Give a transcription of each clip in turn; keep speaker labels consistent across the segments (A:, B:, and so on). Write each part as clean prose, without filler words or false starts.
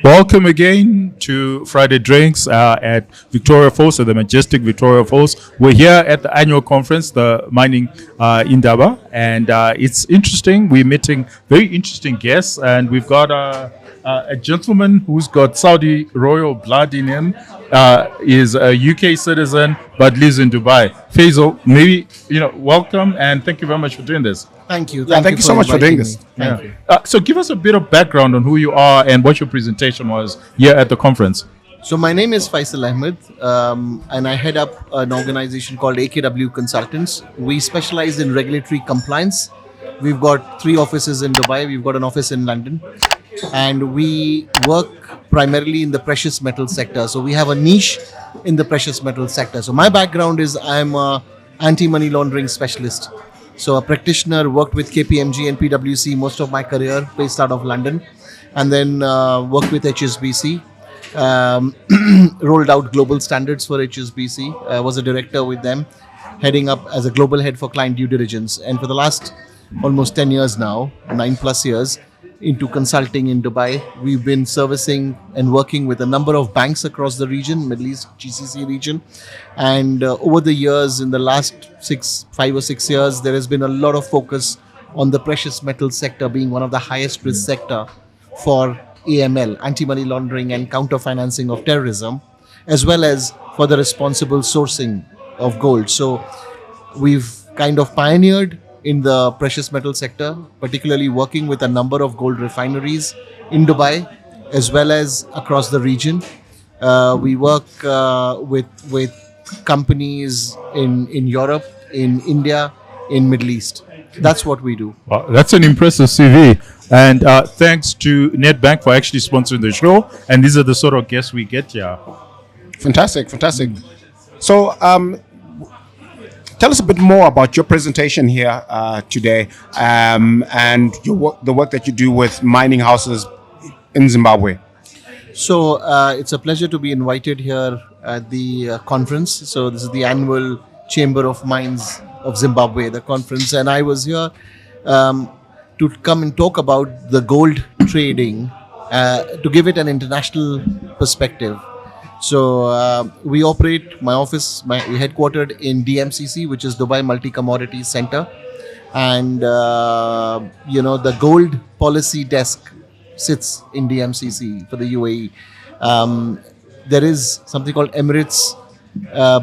A: Welcome again to Friday Drinks at Victoria Falls, at the majestic Victoria Falls. We're here at the annual conference, the Mining Indaba, and it's interesting. We're meeting very interesting guests, and we've got a gentleman who's got Saudi royal blood in him, is a UK citizen but lives in Dubai. Faisal, maybe, welcome, and thank you very much for doing this.
B: Thank you.
C: Thank you so much for doing this.
B: Thank you.
A: So give us a bit of background on who you are and what your presentation was here at the conference.
B: So my name is Faisal Ahmed, and I head up an organization called AKW Consultants. We specialize in regulatory compliance. We've got 3 offices in Dubai. We've got an office in London. And we work primarily in the precious metal sector. So we have a niche in the precious metal sector. So my background is I'm a anti-money laundering specialist. So a practitioner, worked with KPMG and PwC most of my career, based out of London. And then worked with HSBC, rolled out global standards for HSBC, was a director with them, heading up as a global head for client due diligence. And for the last almost 10 years now, 9+ years, into consulting in Dubai. We've been servicing and working with a number of banks across the region, Middle East, GCC region. And over the years, in the last 5 or 6 years, there has been a lot of focus on the precious metal sector being one of the highest risk sector for AML, anti-money laundering and counter-financing of terrorism, as well as for the responsible sourcing of gold. So we've kind of pioneered in the precious metal sector, particularly working with a number of gold refineries in Dubai, as well as across the region. We work with companies in Europe, in India, in Middle East. That's what we do.
A: Wow, that's an impressive CV. And thanks to NetBank for actually sponsoring the show. And these are the sort of guests we get here.
C: Fantastic. So, tell us a bit more about your presentation here today, and the work that you do with mining houses in Zimbabwe.
B: So it's a pleasure to be invited here at the conference. So this is the annual Chamber of Mines of Zimbabwe, the conference, and I was here to come and talk about the gold trading, to give it an international perspective. So we operate, my office, we're headquartered in DMCC, which is Dubai Multi-Commodities Center. And, the gold policy desk sits in DMCC for the UAE. There is something called Emirates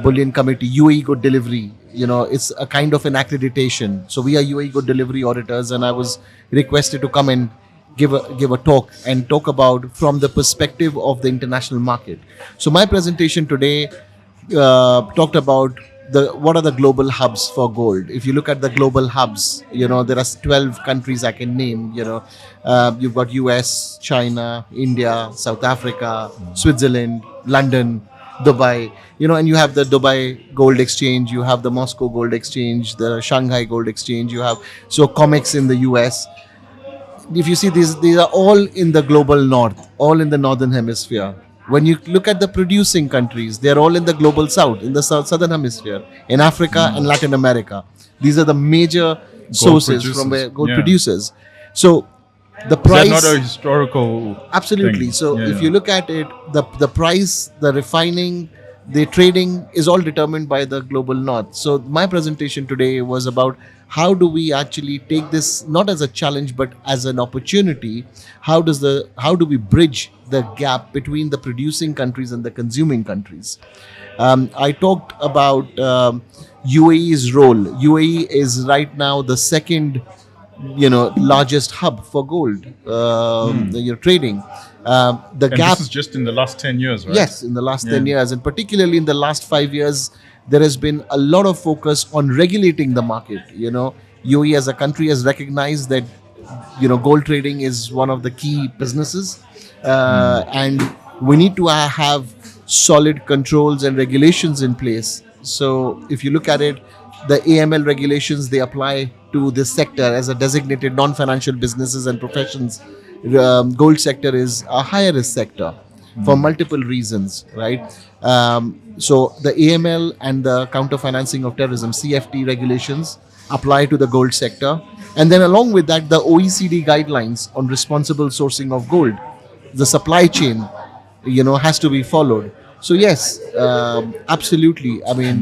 B: Bullion Committee, UAE Good Delivery. It's a kind of an accreditation. So we are UAE Good Delivery auditors, and I was requested to come and give a talk and talk about from the perspective of the international market. So my presentation today talked about what are the global hubs for gold. If you look at the global hubs, there are 12 countries I can name. You've got US, China, India, South Africa, Switzerland, London, Dubai, and you have the Dubai Gold Exchange, you have the Moscow Gold Exchange, the Shanghai Gold Exchange, you have COMEX in the US. If you see these are all in the global north, all in the northern hemisphere. When you look at the producing countries, they're all in the global south, in the southern hemisphere, in Africa and Latin America. These are the major sources from where gold producers. So the price...
A: Is that not a historical
B: Absolutely.
A: thing?
B: So if you look at it, the price, the refining, the trading is all determined by the global north. So my presentation today was about how do we actually take this not as a challenge but as an opportunity. How do we bridge the gap between the producing countries and the consuming countries? I talked about UAE's role. UAE is right now the second largest hub for gold trading. The gap.
A: This is just in the last 10 years, right?
B: Yes, in the last 10 years, and particularly in the last 5 years, there has been a lot of focus on regulating the market. UAE as a country has recognized that gold trading is one of the key businesses, and we need to have solid controls and regulations in place. So if you look at it, the AML regulations, they apply to this sector as a designated non-financial businesses and professions, gold sector is a higher risk sector for multiple reasons, right? So the AML and the Counter Financing of Terrorism (CFT) regulations apply to the gold sector, and then along with that, the OECD guidelines on responsible sourcing of gold, the supply chain, has to be followed. So yes, absolutely. I mean,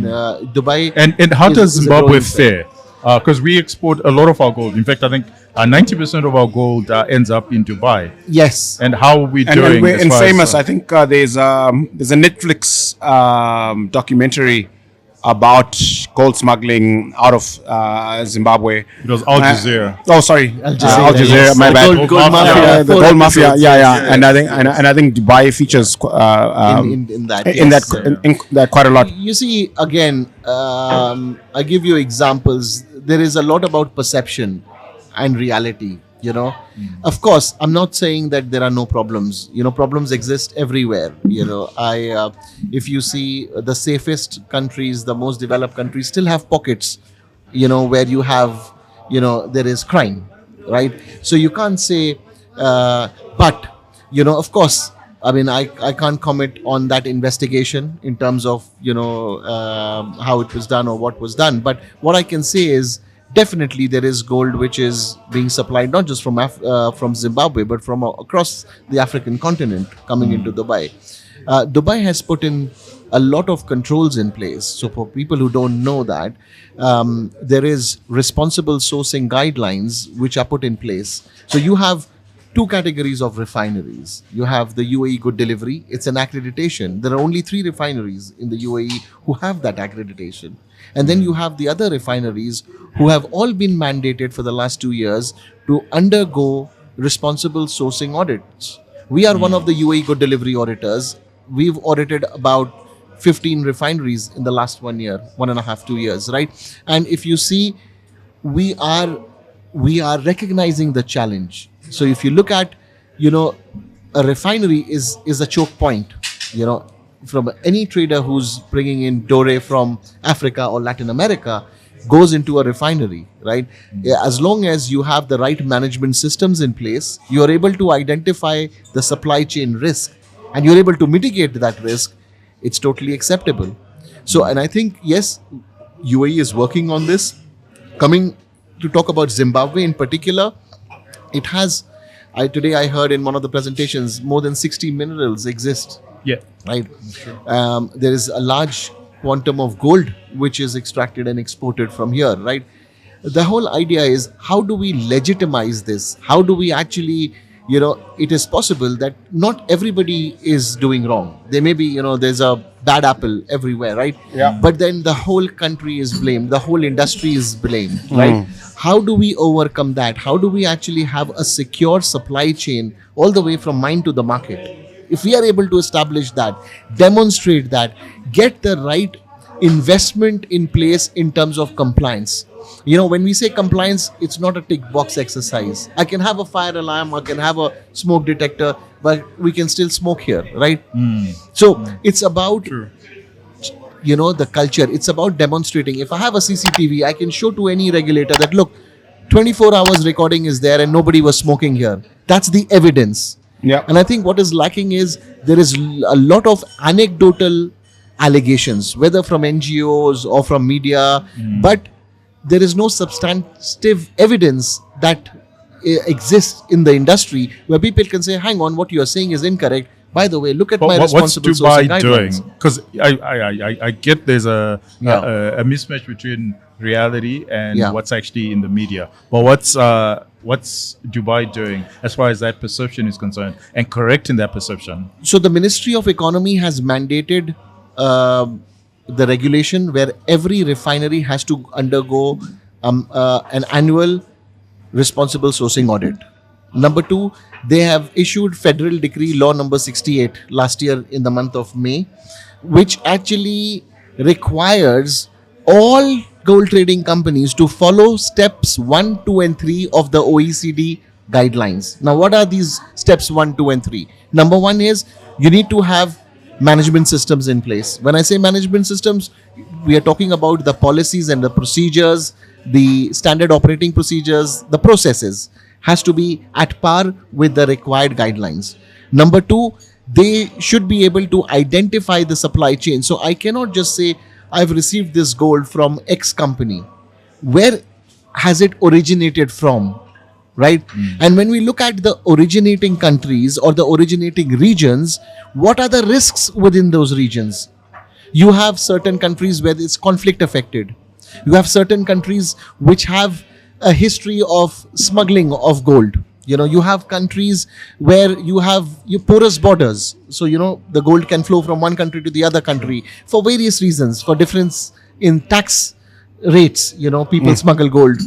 B: Dubai.
A: And how does
B: is a
A: Zimbabwe
B: growing
A: fare? Because we export a lot of our gold. In fact, I think 90% of our gold ends up in Dubai.
B: Yes.
A: And how are we
C: And
A: doing?
C: we're
A: as far as,
C: infamous. I think there's a Netflix documentary about gold smuggling out of Zimbabwe.
A: It was Al Jazeera.
C: Oh, sorry,
B: Al Jazeera,
C: Al Jazeera.
B: yes.
C: My
B: The
C: bad.
B: gold mafia.
C: The
B: 4
C: gold mafia.
B: episodes,
C: Yeah,
B: yes,
C: yeah. And I think Dubai features
B: in that.
C: in
B: Yes.
C: that quite a lot.
B: You see, again, I give you examples. There is a lot about perception and reality. Of course, I'm not saying that there are no problems. Problems exist everywhere. If you see the safest countries, the most developed countries still have pockets, where you have, there is crime, right? So you can't say, but, of course, I mean, I can't comment on that investigation in terms of, how it was done or what was done. But what I can say is, definitely there is gold which is being supplied not just from Zimbabwe, but from across the African continent coming into Dubai. Dubai has put in a lot of controls in place. So for people who don't know that, there is responsible sourcing guidelines which are put in place. So you have two categories of refineries. You have the UAE Good Delivery. It's an accreditation. There are only 3 refineries in the UAE who have that accreditation. And then you have the other refineries who have all been mandated for the last 2 years to undergo responsible sourcing audits. We are one of the UAE Good Delivery auditors. We've audited about 15 refineries in the last 1 year, 1.5, 2 years, right? And if you see, we are recognizing the challenge. So if you look at, a refinery is a choke point, from any trader who's bringing in doré from Africa or Latin America goes into a refinery, right? As long as you have the right management systems in place, you are able to identify the supply chain risk and you're able to mitigate that risk, it's totally acceptable. So, and I think, yes, UAE is working on this. Coming to talk about Zimbabwe in particular, it has, today I heard in one of the presentations, more than 60 minerals exist.
A: Yeah.
B: Right. There is a large quantum of gold which is extracted and exported from here, right? The whole idea is, how do we legitimize this? How do we actually, it is possible that not everybody is doing wrong. There may be, there's a bad apple everywhere, right?
C: Yeah.
B: But then the whole country is blamed. The whole industry is blamed, right? How do we overcome that? How do we actually have a secure supply chain all the way from mine to the market? If we are able to establish that, demonstrate that, get the right investment in place in terms of compliance. When we say compliance, it's not a tick box exercise. I can have a fire alarm, I can have a smoke detector, but we can still smoke here, right? So it's about, the culture. It's about demonstrating. If I have a CCTV, I can show to any regulator that, look, 24 hours recording is there and nobody was smoking here. That's the evidence.
C: Yeah.
B: And I think what is lacking is there is a lot of anecdotal allegations, whether from NGOs or from media, but there is no substantive evidence that exists in the industry where people can say, hang on, what you are saying is incorrect. By the way, look at my responsible sourcing
A: What's Dubai
B: guidelines.
A: doing? Because I get there's a mismatch between reality and what's actually in the media. But what's Dubai doing as far as that perception is concerned and correcting that perception?
B: So the Ministry of Economy has mandated the regulation where every refinery has to undergo an annual responsible sourcing audit. Number 2, they have issued Federal Decree Law number 68 last year in the month of May, which actually requires all gold trading companies to follow steps 1, 2 and 3 of the OECD guidelines. Now, what are these steps 1, 2 and 3? Number 1 is you need to have management systems in place. When I say management systems, we are talking about the policies and the procedures, the standard operating procedures, the processes has to be at par with the required guidelines. Number two, they should be able to identify the supply chain. So I cannot just say I've received this gold from X company. Where has it originated from? Right? And when we look at the originating countries or the originating regions, what are the risks within those regions? You have certain countries where it's conflict affected. You have certain countries which have a history of smuggling of gold. You have countries where you have your porous borders. So, the gold can flow from one country to the other country for various reasons, for difference in tax rates. People smuggle gold.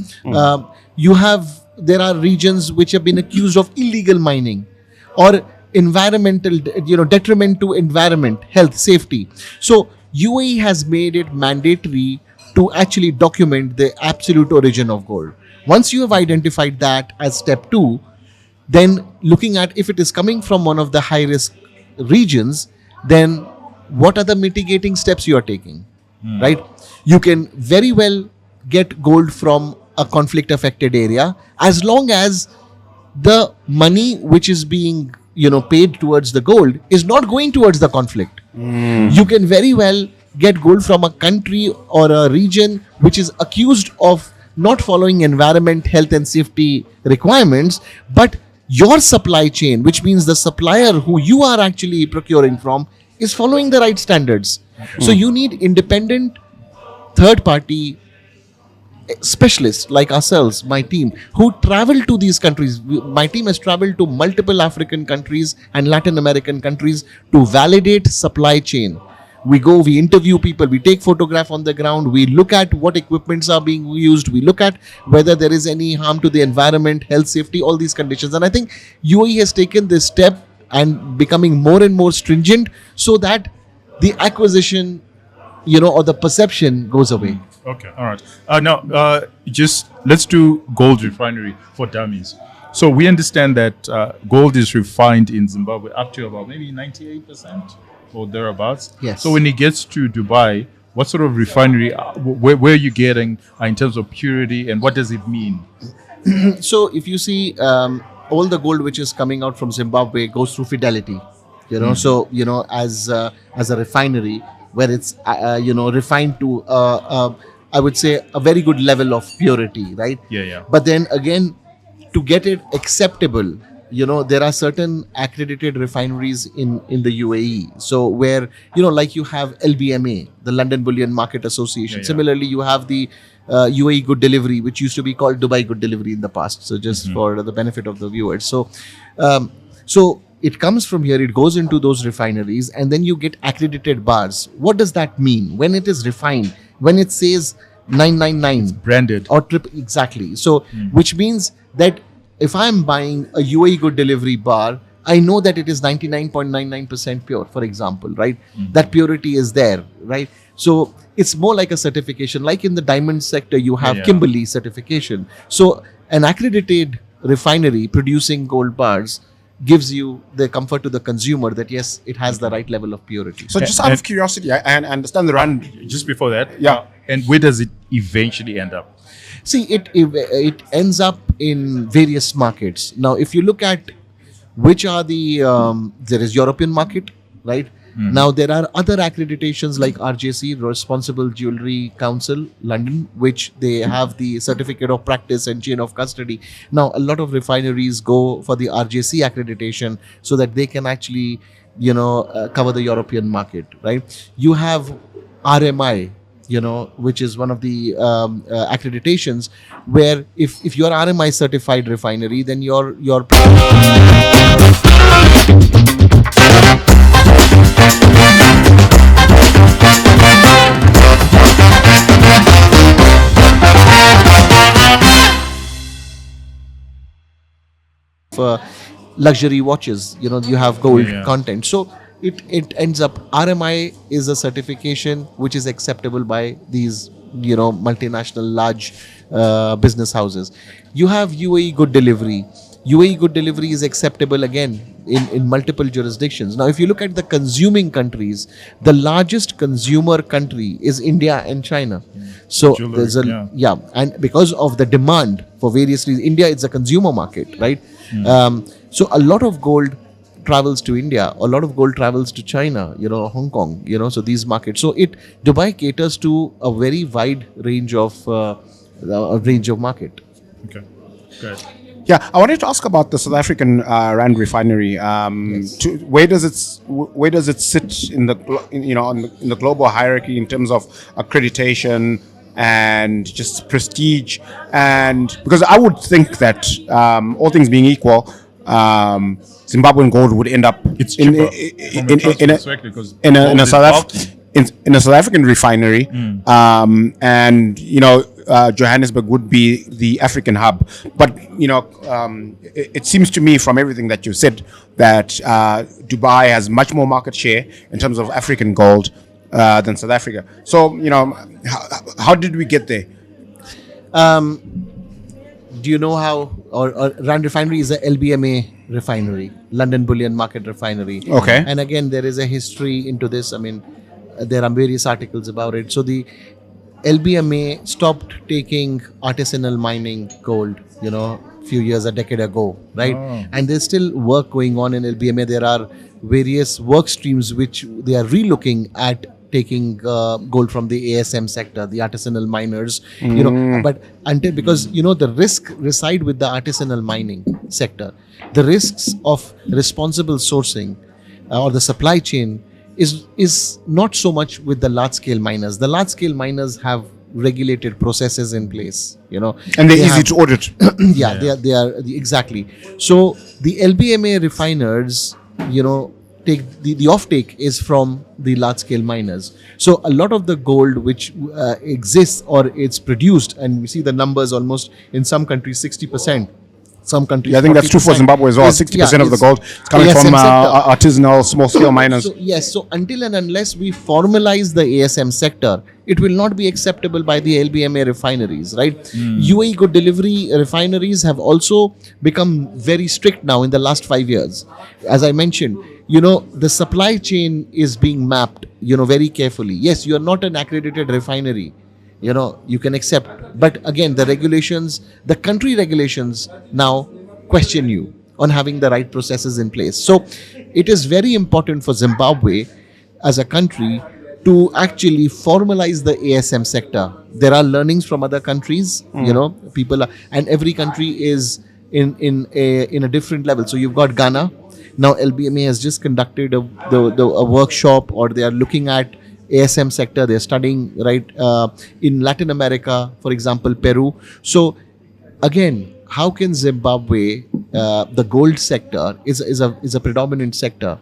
B: There are regions which have been accused of illegal mining or environmental, detriment to environment, health, safety. So UAE has made it mandatory to actually document the absolute origin of gold. Once you have identified that as step two, then looking at if it is coming from one of the high risk regions, then what are the mitigating steps you are taking, right? You can very well get gold from a conflict affected area as long as the money which is being paid towards the gold is not going towards the conflict. You can very well get gold from a country or a region which is accused of not following environment, health and safety requirements, but your supply chain, which means the supplier who you are actually procuring from, is following the right standards. So you need independent third party specialists like ourselves, my team, who travel to these countries. My team has traveled to multiple African countries and Latin American countries to validate supply chain. We go, we interview people, we take photograph on the ground, we look at what equipments are being used, we look at whether there is any harm to the environment, health, safety, all these conditions. And I think UAE has taken this step and becoming more and more stringent so that the acquisition, or the perception goes away.
A: Okay, all right. Now, just let's do gold refinery for dummies. So we understand that gold is refined in Zimbabwe up to about maybe 98% or thereabouts.
B: Yes.
A: So when it gets to Dubai, what sort of refinery, where are you getting in terms of purity, and what does it mean?
B: So if you see, all the gold which is coming out from Zimbabwe goes through Fidelity. So as a refinery where it's refined to I would say a very good level of purity, right?
A: Yeah.
B: But then again, to get it acceptable, there are certain accredited refineries in the UAE. So where, like you have LBMA, the London Bullion Market Association.
A: Yeah.
B: Similarly, you have the UAE Good Delivery, which used to be called Dubai Good Delivery in the past. So just for the benefit of the viewers. So it comes from here, it goes into those refineries, and then you get accredited bars. What does that mean? When it is refined, when it says 999
A: Branded.
B: or exactly. So which means that if I'm buying a UAE Good Delivery bar, I know that it is 99.99% pure, for example, right? That purity is there, right? So it's more like a certification. Like in the diamond sector, you have Kimberley certification. So an accredited refinery producing gold bars gives you the comfort to the consumer that yes, it has the right level of purity.
C: So just out of curiosity, I understand the rand.
A: Just before that,
C: Yeah.
A: And where does it eventually end up?
B: See, it ends up in various markets. Now, if you look at which are the there is European market, right? Now there are other accreditations like RJC, Responsible Jewelry Council, London, which they have the certificate of practice and chain of custody. Now a lot of refineries go for the RJC accreditation so that they can actually cover the European market, right? You have RMI, which is one of the accreditations where if you're RMI certified refinery, then your luxury watches, you have gold content. So it ends up, RMI is a certification which is acceptable by these multinational large business houses. You have UAE Good Delivery. UAE Good Delivery is acceptable again in multiple jurisdictions. Now, if you look at the consuming countries, the largest consumer country is India and China. So
A: Jewelry,
B: there's a and because of the demand for various reasons, India is a consumer market, right? So a lot of gold travels to India, a lot of gold travels to China, Hong Kong, so these markets. So Dubai caters to a very wide range of market.
A: Okay, good.
C: Yeah, I wanted to ask about the South African Rand Refinery. Where does it sit in in the global hierarchy in terms of accreditation and just prestige? And because I would think that all things being equal, Zimbabwean gold would end up in a South African refinery, and Johannesburg would be the African hub. But it seems to me from everything that you said that Dubai has much more market share in terms of African gold than South Africa. So how did we get there?
B: Do you know how or Rand Refinery is a LBMA refinery, London Bullion Market Refinery.
C: Okay.
B: And again, there is a history into this. I mean, there are various articles about it. So the LBMA stopped taking artisanal mining gold, a decade ago, right?
A: Oh.
B: And there's still work going on in LBMA. There are various work streams which they are relooking at taking gold from the ASM sector, the artisanal miners, but because the risk reside with the artisanal mining sector. The risks of responsible sourcing or the supply chain is not so much with the large scale miners. The large scale miners have regulated processes in place,
C: and they're easy to audit.
B: They are exactly. So the LBMA refiners, take the offtake is from the large scale miners. So a lot of the gold which exists or it's produced, and we see the numbers almost in some countries 60%. Some countries,
C: I think that's true for Zimbabwe as well. 60% of the gold is coming from artisanal small-scale miners.
B: So until and unless we formalize the ASM sector, it will not be acceptable by the LBMA refineries, right? UAE Good Delivery refineries have also become very strict now in the last 5 years. As I mentioned, the supply chain is being mapped, very carefully. Yes, you are not an accredited refinery. You can accept. But again, the country regulations now question you on having the right processes in place. So it is very important for Zimbabwe as a country to actually formalize the ASM sector. There are learnings from other countries, and every country is in a different level. So you've got Ghana. Now LBMA has just conducted a workshop, or they are looking at ASM sector. They're studying in Latin America, for example, Peru. So again, how can Zimbabwe, the gold sector is a predominant sector,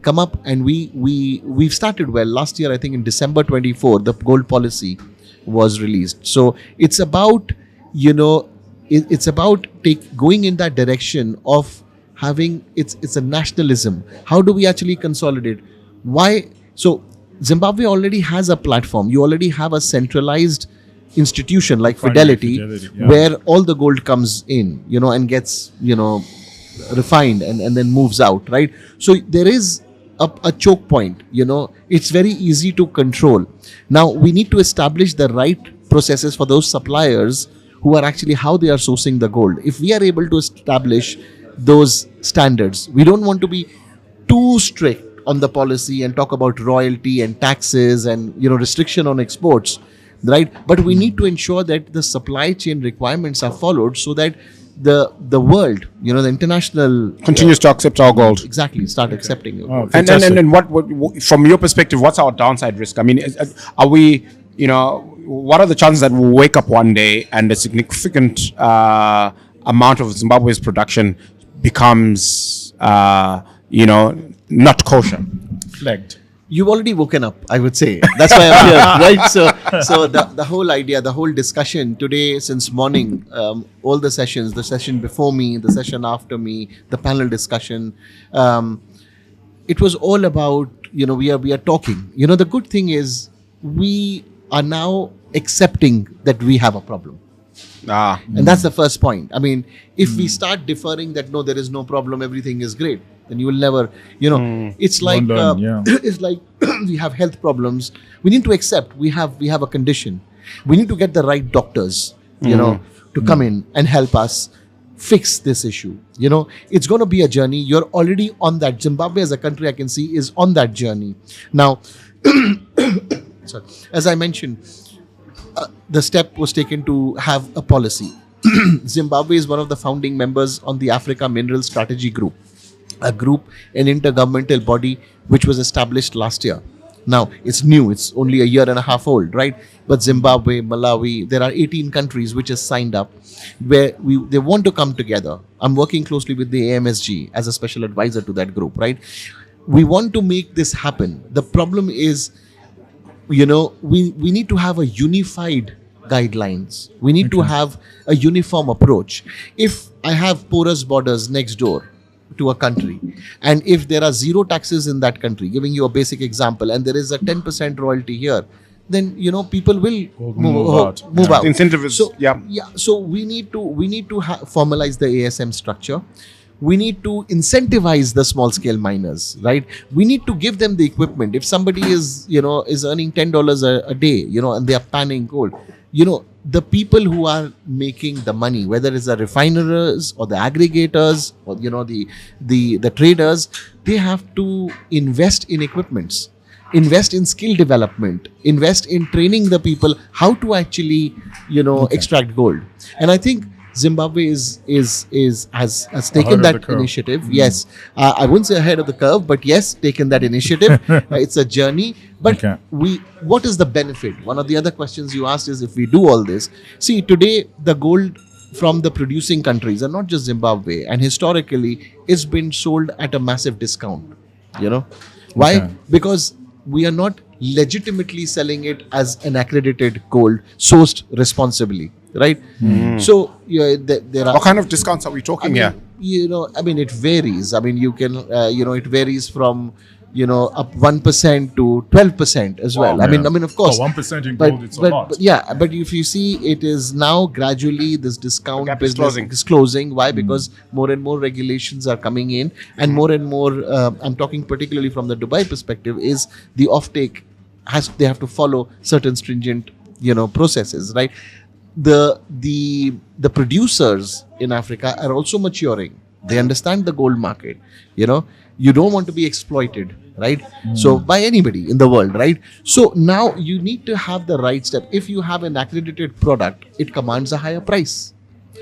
B: come up? And we've started well. Last year, I think in December 24, the gold policy was released. So it's about going in that direction of having it's a nationalism. How do we actually consolidate? Why? So Zimbabwe already has a platform. You already have a centralized institution like Fidelity, where all the gold comes in, and gets, refined and then moves out, right? So there is a choke point, it's very easy to control. Now we need to establish the right processes for those suppliers who are actually how they are sourcing the gold. If we are able to establish those standards, we don't want to be too strict on the policy and talk about royalty and taxes and restriction on exports, right? But we need to ensure that the supply chain requirements are followed, so that the world, the international
C: continues to accept our gold.
B: Exactly, start accepting it.
C: Oh, and what from your perspective, what's our downside risk? I mean, are we, what are the chances that we'll wake up one day and a significant amount of Zimbabwe's production becomes not kosher?
A: Flagged.
B: You've already woken up, I would say. That's why I'm here, right? So the whole idea, the whole discussion today since morning, all the sessions, the session before me, the session after me, the panel discussion, it was all about, we are talking. The good thing is we are now accepting that we have a problem. And that's the first point. I mean, if we start deferring that, no, there is no problem, everything is great, then you will never, it's like, it's like we have health problems. We need to accept we have a condition. We need to get the right doctors, to come in and help us fix this issue. It's going to be a journey. You're already on that. Zimbabwe as a country, I can see, is on that journey. Now, sorry, as I mentioned, the step was taken to have a policy. Zimbabwe is one of the founding members on the Africa Mineral Strategy Group, an intergovernmental body which was established last year. Now, it's new. It's only a year and a half old, right? But Zimbabwe, Malawi, there are 18 countries which has signed up where they want to come together. I'm working closely with the AMSG as a special advisor to that group, right? We want to make this happen. The problem is, we need to have a unified guidelines. We need to have a uniform approach. If I have porous borders next door to a country, and if there are zero taxes in that country, giving you a basic example, and there is a 10% royalty here, then people will move out.
C: Incentive is,
B: So we need to formalize the ASM structure. We need to incentivize the small scale miners, right? We need to give them the equipment. If somebody is earning $10 a day, and they are panning gold, the people who are making the money, whether it's the refiners or the aggregators or the traders, they have to invest in equipments, invest in skill development, invest in training the people how to actually extract gold. And I think Zimbabwe has taken that initiative. Yes, I wouldn't say ahead of the curve, but yes, taken that initiative. It's a journey. But what is the benefit? One of the other questions you asked is, if we do all this, see, today the gold from the producing countries, and not just Zimbabwe, and historically, it's been sold at a massive discount. Why? Because we are not legitimately selling it as an accredited gold sourced responsibly, right? So there are,
C: what kind of discounts are we talking here?
B: It varies. You can it varies from up 1% to 12% as well.
A: Wow,
B: of course,
A: 1% in gold, it's a lot.
B: But if you see, it is now gradually this discount business is closing. Why? Because more and more regulations are coming in, and more, I'm talking particularly from the Dubai perspective, is the offtake they have to follow certain stringent processes, right? The producers in Africa are also maturing. They understand the gold market. You don't want to be exploited, right? So by anybody in the world, right? So now you need to have the right step. If you have an accredited product, it commands a higher price,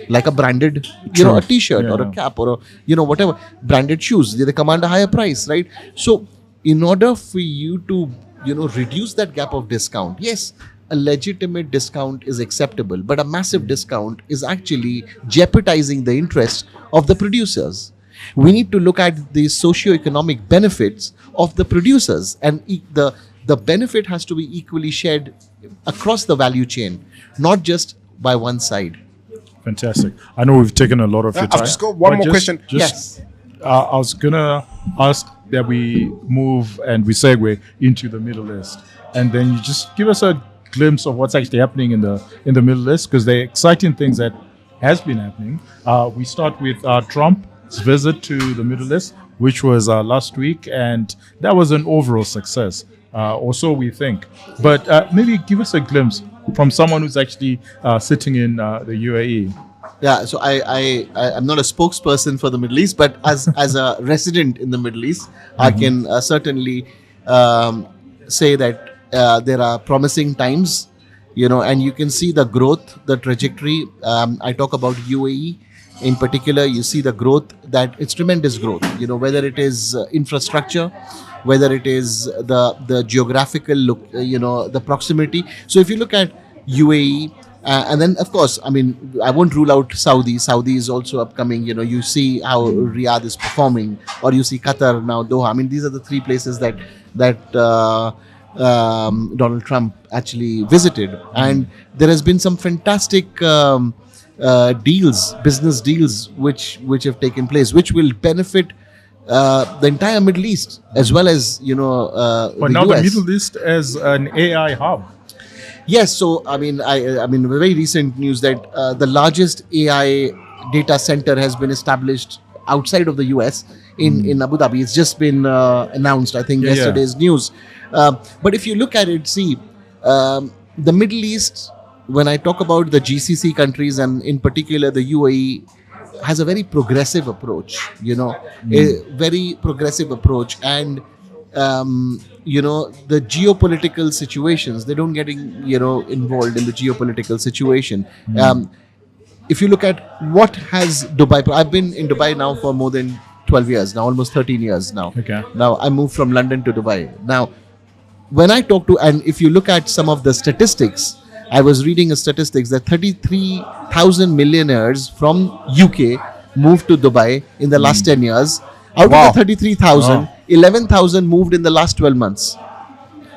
B: like a branded, a t-shirt or a cap or whatever, branded shoes, they command a higher price, right? So in order for you to reduce that gap of discount, yes, a legitimate discount is acceptable, but a massive discount is actually jeopardizing the interests of the producers. We need to look at the socio-economic benefits of the producers, and the benefit has to be equally shared across the value chain, not just by one side.
A: Fantastic. I know we've taken a lot of your time.
C: I've just got one more question.
B: Yes.
A: I was going to ask that we move and we segue into the Middle East. And then you just give us a glimpse of what's actually happening in the Middle East, because there are exciting things that has been happening. We start with Trump's visit to the Middle East, which was last week, and that was an overall success, or so we think. But maybe give us a glimpse from someone who's actually sitting in the UAE.
B: Yeah, so I'm not a spokesperson for the Middle East, but as a resident in the Middle East, I can certainly say that there are promising times, and you can see the growth, the trajectory. I talk about UAE in particular. You see the growth, that it's tremendous growth, whether it is infrastructure, whether it is the geographical look, the proximity. So if you look at UAE, and then of course, I won't rule out Saudi. Saudi is also upcoming. You see how Riyadh is performing, or you see Qatar now, Doha. These are the three places that Donald Trump actually visited, and there has been some fantastic business deals, which have taken place, which will benefit the entire Middle East as well as
A: but
B: the
A: now
B: US.
A: the Middle East as an AI hub.
B: Yes, so I mean, very recent news that the largest AI data center has been established outside of the US in Abu Dhabi. It's just been announced, I think,
A: Yeah, yeah.
B: yesterday's news. But if you look at it, see, the Middle East. When I talk about the GCC countries and in particular the UAE, has a very progressive approach. A very progressive approach, and the geopolitical situations, they don't get involved in the geopolitical situation. If you look at what has Dubai, I've been in Dubai now for more than 12 years now, almost 13 years now.
A: Okay.
B: Now I moved from London to Dubai. Now, when I talk to, and if you look at some of the statistics, I was reading a statistics that 33,000 millionaires from UK moved to Dubai in the last 10 years. Out
C: Wow.
B: of the 33,000,
A: Wow.
B: 11,000 moved in the last 12 months.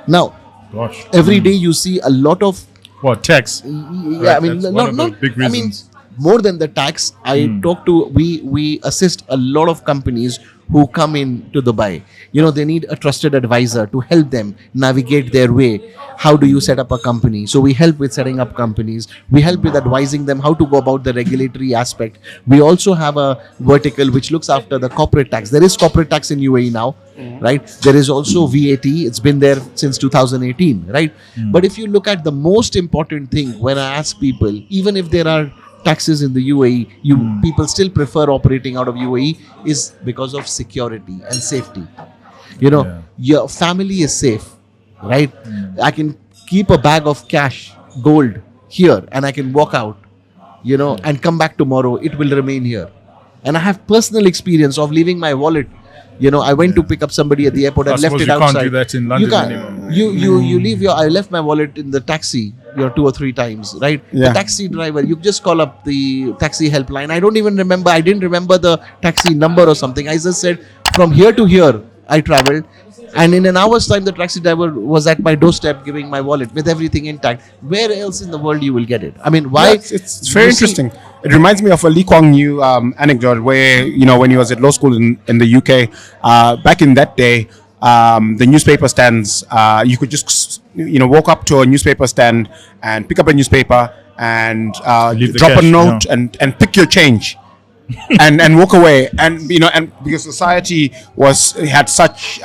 B: Now,
A: Gosh.
B: every day you see a lot of
A: What, tax?
B: yeah,
A: Right,
B: I mean,
A: that's one of the big
B: I mean,
A: reasons.
B: more than the tax, I talk to, we assist a lot of companies who come in to Dubai. They need a trusted advisor to help them navigate their way. How do you set up a company? So we help with setting up companies. We help with advising them how to go about the regulatory aspect. We also have a vertical which looks after the corporate tax. There is corporate tax in UAE now, right? There is also VAT. It's been there since 2018, right? But if you look at the most important thing, when I ask people, even if there are taxes in the UAE, people still prefer operating out of UAE, is because of security and safety. Your family is safe, right? I can keep a bag of cash, gold here, and I can walk out, and come back tomorrow. It will remain here. And I have personal experience of leaving my wallet. I went to pick up somebody at the airport
A: I
B: and left
A: suppose
B: it
A: you
B: outside.
A: can't do that in London
B: You can't.
A: anymore.
B: You leave your. I left my wallet in the taxi 2 or 3 times, right?
C: Yeah.
B: The taxi driver, you just call up the taxi helpline. I don't even remember. I didn't remember the taxi number or something. I just said from here to here I traveled, and in an hour's time the taxi driver was at my doorstep giving my wallet with everything intact. Where else in the world you will get it? I mean, why?
C: Yeah, it's very
B: You see-
C: interesting. It reminds me of a Lee Kuan Yew anecdote where, when he was at law school in the UK, back in that day, the newspaper stands, you could just, walk up to a newspaper stand and pick up a newspaper and
A: Leave the
C: drop
A: cash,
C: a note and pick your change. and walk away, and because society had such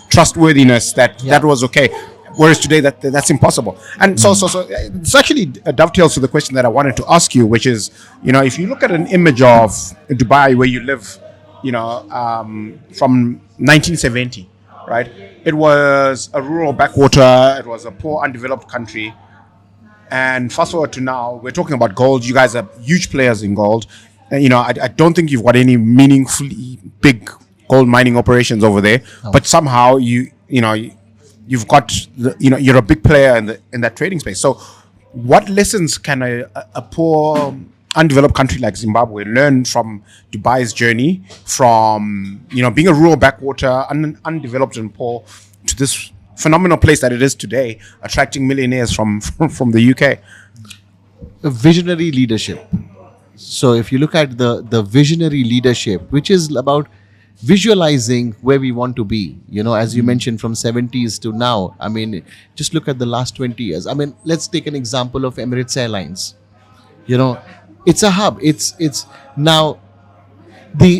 C: trustworthiness that was okay, whereas today that's impossible. And so it's actually dovetails to the question that I wanted to ask you, which is, if you look at an image of Dubai where you live, from 1970, right? It was a rural backwater, it was a poor undeveloped country. And fast forward to now, we're talking about gold. You guys are huge players in gold. I don't think you've got any meaningfully big gold mining operations over there, but somehow you've got you're a big player in that trading space. So, what lessons can a poor undeveloped country like Zimbabwe learn from Dubai's journey, from being a rural backwater, undeveloped and poor, to this phenomenal place that it is today, attracting millionaires from the UK?
B: Visionary leadership. So if you look at the visionary leadership, which is about visualizing where we want to be, as you mentioned, from 70s to now. I mean, just look at the last 20 years. I mean, let's take an example of Emirates Airlines. It's a hub. It's now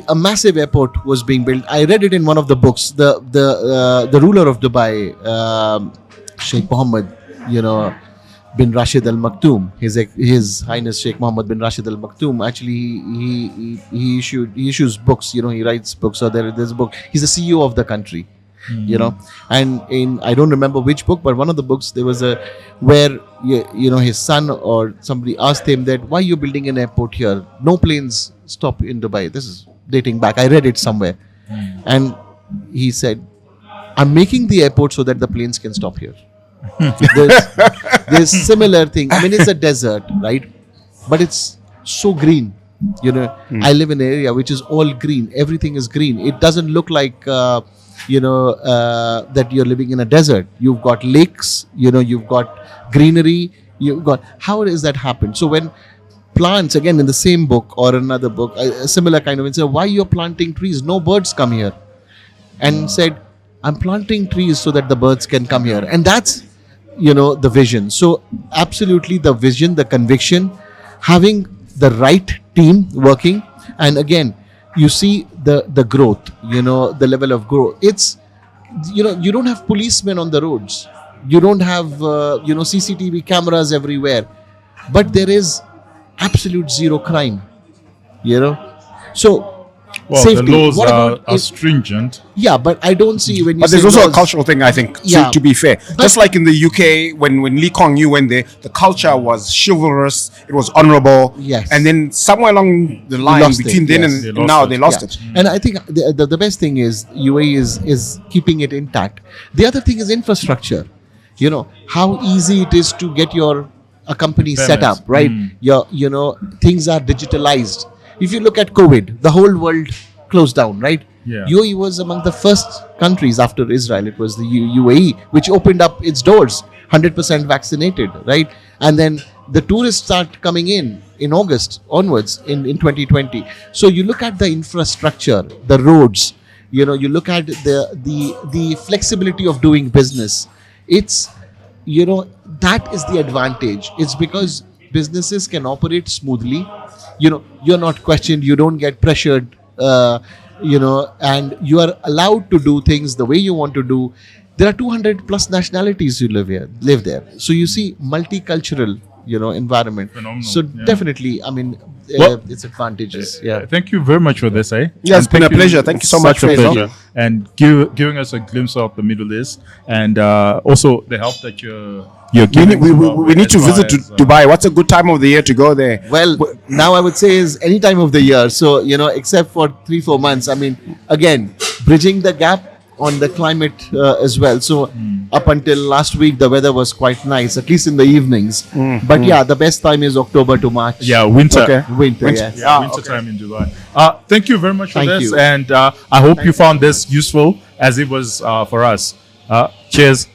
B: a massive airport was being built. I read it in one of the books. The ruler of Dubai, Sheikh Mohammed, bin Rashid Al Maktoum, His Highness Sheikh Mohammed bin Rashid Al Maktoum. Actually, he issues books. He writes books. So there's a book. He's the CEO of the country. And in, I don't remember which book, but one of the books there was where his son or somebody asked him that, why you building an airport here? No planes stop in Dubai. This is dating back. I read it somewhere, and he said, I'm making the airport so that the planes can stop here. There's similar thing. I mean, it's a desert, right? But it's so green. I live in an area which is all green. Everything is green. It doesn't look like that you're living in a desert. You've got lakes. You've got greenery. How does that happen? So when plants, again in the same book or another book, a similar kind of answer, why you're planting trees? No birds come here. And said, I'm planting trees so that the birds can come here. And that's the vision. So absolutely the vision, the conviction, having the right team working, and again, you see the growth, the level of growth. It's, you don't have policemen on the roads, you don't have CCTV cameras everywhere, but there is absolute zero crime, so
A: Well,
B: safety.
A: the laws
B: What about
A: are stringent.
B: yeah, but I don't see when you
C: But there's
B: say
C: also a
B: laws-
C: cultural thing, I think,
B: Yeah.
C: to be fair.
B: But-
C: Just like in the UK, when Lee Kuan Yew went there, the culture was chivalrous, it was honorable.
B: Yes.
C: And then somewhere along the line,
B: lost
C: between
B: it,
C: then
B: yes.
C: and
A: They lost
C: now,
A: it.
C: they lost
B: Yeah.
C: it.
B: And I think the best thing is UAE is keeping it intact. The other thing is infrastructure. How easy it is to get a company set
A: Payments.
B: up, right? Things are digitalized. If you look at COVID, the whole world closed down, right?
A: Yeah.
B: UAE was among the first countries after Israel. It was the UAE which opened up its doors, 100% vaccinated, right? And then the tourists start coming in August onwards in 2020. So you look at the infrastructure, the roads, you look at the flexibility of doing business. It's, that is the advantage. It's because businesses can operate smoothly. You're not questioned, you don't get pressured, and you are allowed to do things the way you want to do. There are 200 plus nationalities who live there. So you see multicultural, environment.
A: Phenomenal,
B: So
A: yeah.
B: definitely, I mean,
A: Well,
B: it's advantages. Yeah.
A: Thank you very much for this, eh?
C: Yeah, it's
A: And
C: been
A: thank
C: a pleasure. Thank you so much,
A: Such a
C: Faisal.
A: pleasure. And giving us a glimpse of the Middle East, and also the help that you're
C: We
A: giving.
C: need,
A: Zimbabwe
C: we need to
A: as far
C: visit
A: as,
C: Dubai. What's a good time of the year to go there?
B: Well, now I would say is any time of the year. So, except for 3-4 months. I mean, again, bridging the gap on the climate as well. So, up until last week, the weather was quite nice, at least in the evenings. But yeah, the best time is October to March.
A: Yeah, winter.
C: Okay.
B: Winter, yeah.
A: Yeah, winter time in Dubai. Thank you very much for
B: Thank
A: this,
B: you.
A: and I hope you found this useful as it was for us. Cheers.